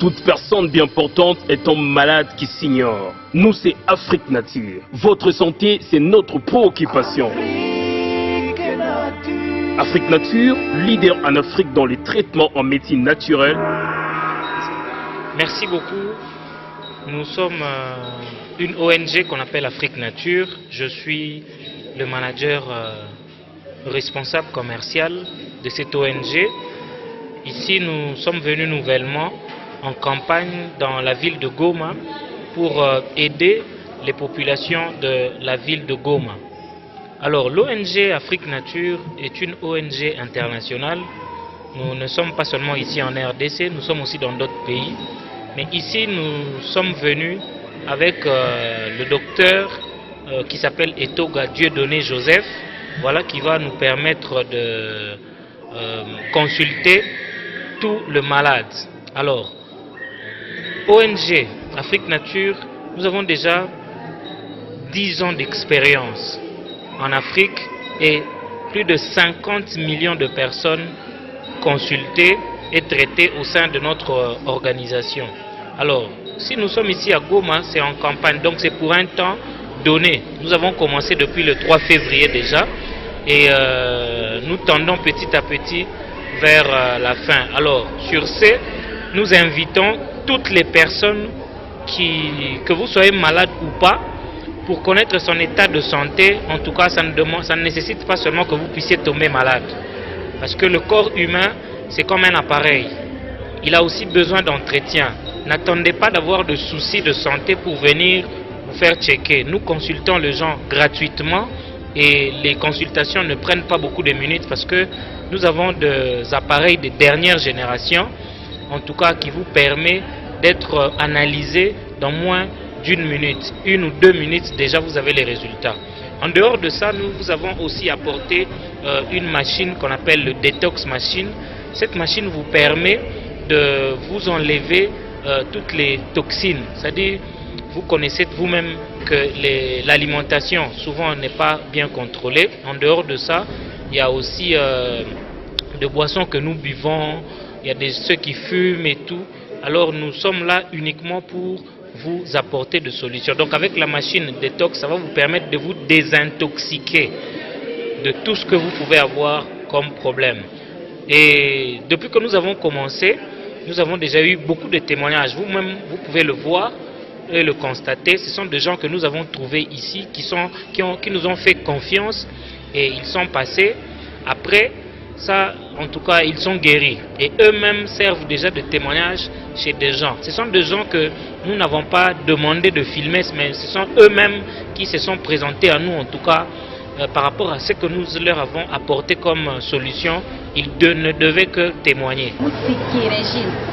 Toute personne bien portante est un malade qui s'ignore. Nous, c'est Afrique Nature. Votre santé, c'est notre préoccupation. Afrique Nature, leader en Afrique dans les traitements en médecine naturelle. Merci beaucoup. Nous sommes une ONG qu'on appelle Afrique Nature. Je suis le manager responsable commercial de cette ONG. Ici, nous sommes venus nouvellement en campagne dans la ville de Goma pour aider les populations de la ville de Goma. Alors, l'ONG Afrique Nature est une ONG internationale. Nous ne sommes pas seulement ici en RDC, nous sommes aussi dans d'autres pays. Mais ici, nous sommes venus avec le docteur qui s'appelle Etoga Dieudonné Joseph, voilà, qui va nous permettre de consulter tous les malades. Alors, ONG Afrique Nature, nous avons déjà 10 ans d'expérience en Afrique et plus de 50 millions de personnes consultées et traitées au sein de notre organisation. Alors, si nous sommes ici à Goma, c'est en campagne, donc c'est pour un temps donné. Nous avons commencé depuis le 3 février déjà et nous tendons petit à petit vers la fin. Alors, sur ce, nous invitons toutes les personnes que vous soyez malade ou pas, pour connaître son état de santé. En tout cas, ça ne nécessite pas seulement que vous puissiez tomber malade. Parce que le corps humain, c'est comme un appareil. Il a aussi besoin d'entretien. N'attendez pas d'avoir de soucis de santé pour venir vous faire checker. Nous consultons les gens gratuitement et les consultations ne prennent pas beaucoup de minutes parce que nous avons des appareils de dernière génération, en tout cas qui vous permet d'être analysé dans moins d'une minute, 1 ou 2 minutes, déjà vous avez les résultats. En dehors de ça, nous vous avons aussi apporté une machine qu'on appelle le Detox Machine. Cette machine vous permet de vous enlever toutes les toxines. C'est-à-dire, vous connaissez vous-même que l'alimentation souvent n'est pas bien contrôlée. En dehors de ça, il y a aussi des boissons que nous buvons, il y a ceux qui fument et tout. Alors nous sommes là uniquement pour vous apporter des solutions. Donc avec la machine détox, ça va vous permettre de vous désintoxiquer de tout ce que vous pouvez avoir comme problème. Et depuis que nous avons commencé, nous avons déjà eu beaucoup de témoignages. Vous-même, vous pouvez le voir et le constater. Ce sont des gens que nous avons trouvés ici, qui nous ont fait confiance et ils sont passés. Après ça, en tout cas, ils sont guéris. Et eux-mêmes servent déjà de témoignages chez des gens. Ce sont des gens que nous n'avons pas demandé de filmer, mais ce sont eux-mêmes qui se sont présentés à nous, en tout cas, par rapport à ce que nous leur avons apporté comme solution. Ils ne devaient que témoigner.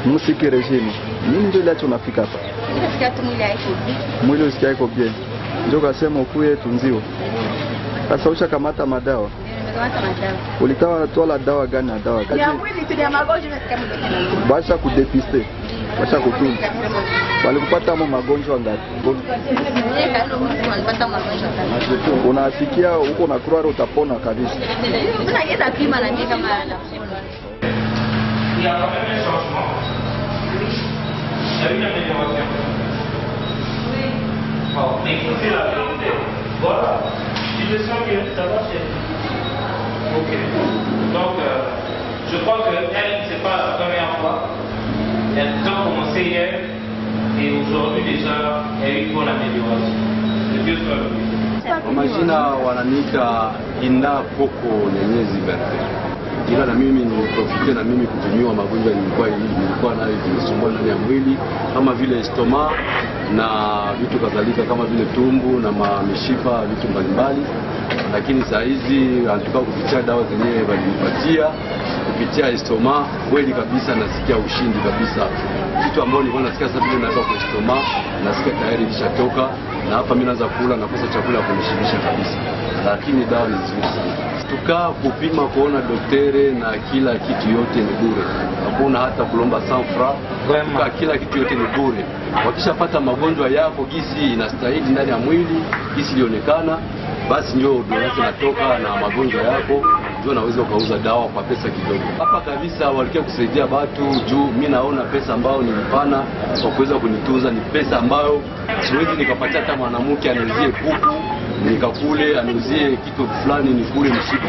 Musiki regime. Nini ndio leo tunafika hapa? Tunafika tu mwili haiko bien. Mwili usikia haiko bien. Ndio kasema ukuye tunziwe. Sasa ushakamata madawa. Nimekamata madawa. Ulitawa toa dawa gani na dawa gani? Ya mwili tu ya magonjwa nasikia mwili. Basha kudepiste. Basha kutunza. Walikupata magonjwa ngapi? Walipata magonjwa ngapi? Unasikia huko na croire utapona kabisa. Tunageza pima na mimi kama napona. Il y a quand même un changement. Il y a une amélioration. Oui. Bon, mais c'est la vérité. Voilà. Je sens que ça va chez vous. Ok. Donc, je crois qu'elle, ce n'est pas la première fois. Elles ont commencé hier et aujourd'hui déjà, il y a eu une bonne amélioration. Que Dieu soit loué. Kwa majina wananiita Ina Poko Nyenyezi Bertin. Ila na mimi niliprofite na mimi kutumiwa magonjwa nilikuwa nayo kunisumbua ndani ya mwili kama vile stoma na vitu kadhalika kama vile tumbu na mishipa vitu mbalimbali, lakini saa hizi antuka kupitia dawa zenyewe walinipatia kupitia stoma, kweli kabisa nasikia ushindi kabisa. Kitu ambao nilikuwa nasikia sasa vile naweza kwa stoma, nasikia tayari kishatoka na hapa mimi naanza kula na kosa chakula kunishibisha kabisa. Lakini dawa ni nzuri sana. Tukaa kupima kuona daktari na kila kitu yote ni bure. Hakuna hata kulomba sanfra. Tukaa kila kitu yote ni bure. Wakishapata magonjwa yako gisi inastahili ndani ya mwili, gisi ilionekana, basi ndio doa yake natoka na magonjwa yako ndio naweza ukauza dawa kwa pesa kidogo. Hapa kabisa walikia kusaidia watu juu mimi naona pesa ambayo nilipana kwa kuweza kunitunza ni pesa ambayo siwezi nikapatia hata mwanamke aniuzie kuku nikakule, aniuzie kitu fulani nikule msiku,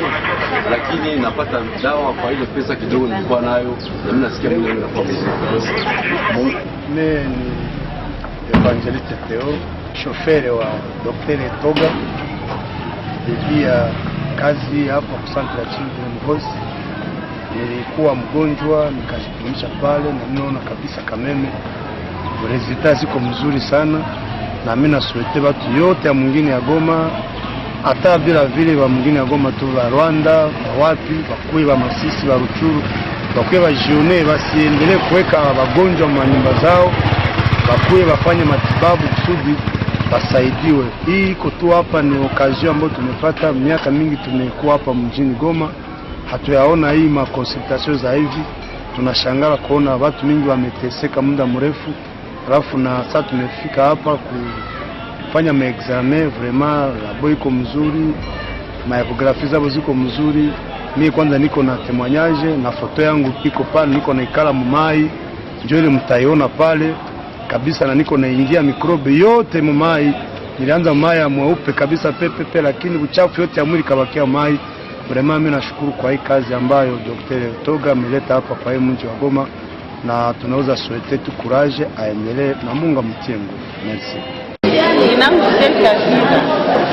lakini napata dawa kwa ile pesa kidogo nilikuwa nayo, na mimi nasikia mwili wangu unakuwa mzuri. Mimi ni Evangeliste Theo, shofere wa Dr. Toga. Nilipia kazi hapa kwa Centre Children Voice. Nilikuwa mgonjwa nikashitumisha pale, na naona kabisa kameme resultat ziko mzuri sana, na mimi nasuete watu yote ya mwingine ya Goma, hata bila vile wa mwingine ya Goma tu wa Rwanda wa wapi bakwe wa Masisi wa Ruchuru bakwe wa jione basiendelee kuweka wagonjwa kwa nyumba zao, bakwe wafanye matibabu kusudi basaidiwe. Hii iko tu hapa ni occasion ambayo tumepata, miaka mingi tumekuwa hapa mjini Goma hatuyaona hii ma consultation za hivi. Tunashangaa kuona watu mingi wameteseka muda mrefu, alafu na sasa tumefika hapa kufanya maexamen. Vraiment labo iko mzuri, maechographie zao ziko mzuri. Mimi kwanza niko na témoignage na foto yangu iko pale, niko na ikala mumai, ndio ile mtaiona pale kabisa, na niko naingia mikrobe yote mumai. Nilianza mai mweupe kabisa pepe, lakini uchafu yote ya mwili kabakia mai. Vraiment mimi nashukuru kwa hii kazi ambayo Dr. Toga ameleta hapa kwa mji wa Goma, na tunaweza souhaiter tu courage aendelee, na Mungu amtie nguvu. Merci.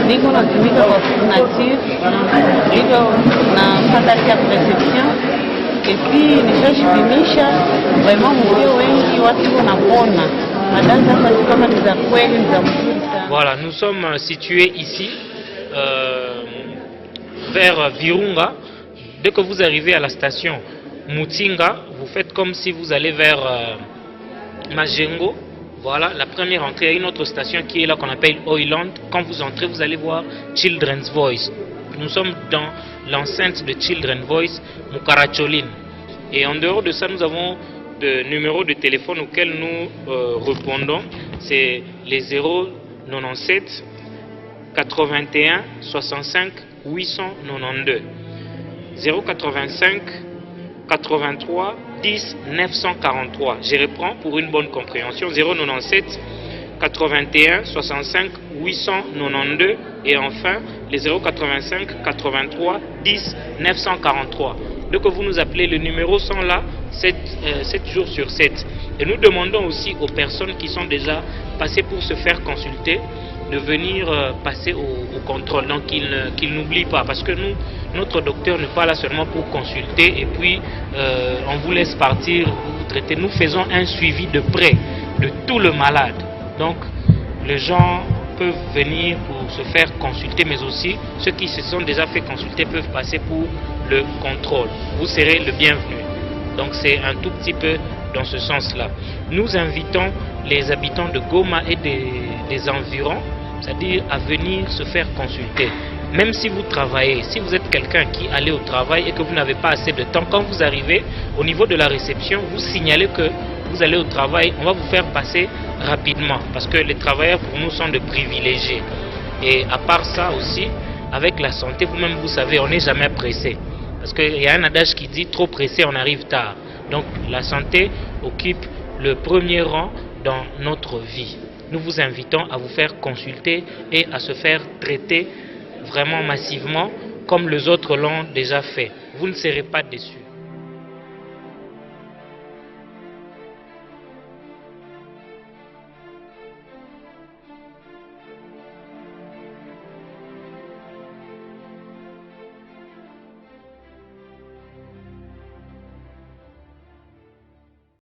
Niko natumika kwa nature, niko na pata ya perception, et puis nishajibimisha vraiment mlio wengi watu wanapona. Madame hapa kama ni za kweli ni za mzuri sana. Voilà, nous sommes situés ici vers Virunga. Dès que vous arrivez à la station Mutinga, vous faites comme si vous allez vers Majengo. Voilà, la première entrée. Il y a une autre station qui est là qu'on appelle Oiland. Quand vous entrez, vous allez voir Children's Voice. Nous sommes dans l'enceinte de Children's Voice, Mukaracholine. Et en dehors de ça, nous avons des numéros de téléphone auxquels nous répondons. C'est les 097 81 65 892. 085 83 10 943. Je reprends pour une bonne compréhension. 097 81 65 892 et enfin les 085 83 10 943. Donc vous nous appelez, les numéros sont là 7 jours sur 7. Et nous demandons aussi aux personnes qui sont déjà passées pour se faire consulter de venir passer au contrôle, donc qu'ils n'oublient pas, parce que notre docteur n'est pas là seulement pour consulter et puis on vous laisse partir, vous traiter. Nous faisons un suivi de près de tout le malade, donc les gens peuvent venir pour se faire consulter, mais aussi ceux qui se sont déjà fait consulter peuvent passer pour le contrôle. Vous serez le bienvenu. Donc c'est un tout petit peu dans ce sens-là. Nous invitons les habitants de Goma et des environs, c'est-à-dire à venir se faire consulter. Même si vous travaillez, si vous êtes quelqu'un qui allait au travail et que vous n'avez pas assez de temps, quand vous arrivez au niveau de la réception, vous signalez que vous allez au travail, on va vous faire passer rapidement, parce que les travailleurs pour nous sont de privilégiés. Et à part ça aussi, avec la santé, vous-même vous savez, on n'est jamais pressé. Parce qu'il y a un adage qui dit trop pressé, on arrive tard. Donc la santé occupe le premier rang dans notre vie. Nous vous invitons à vous faire consulter et à se faire traiter vraiment massivement comme les autres l'ont déjà fait. Vous ne serez pas déçus.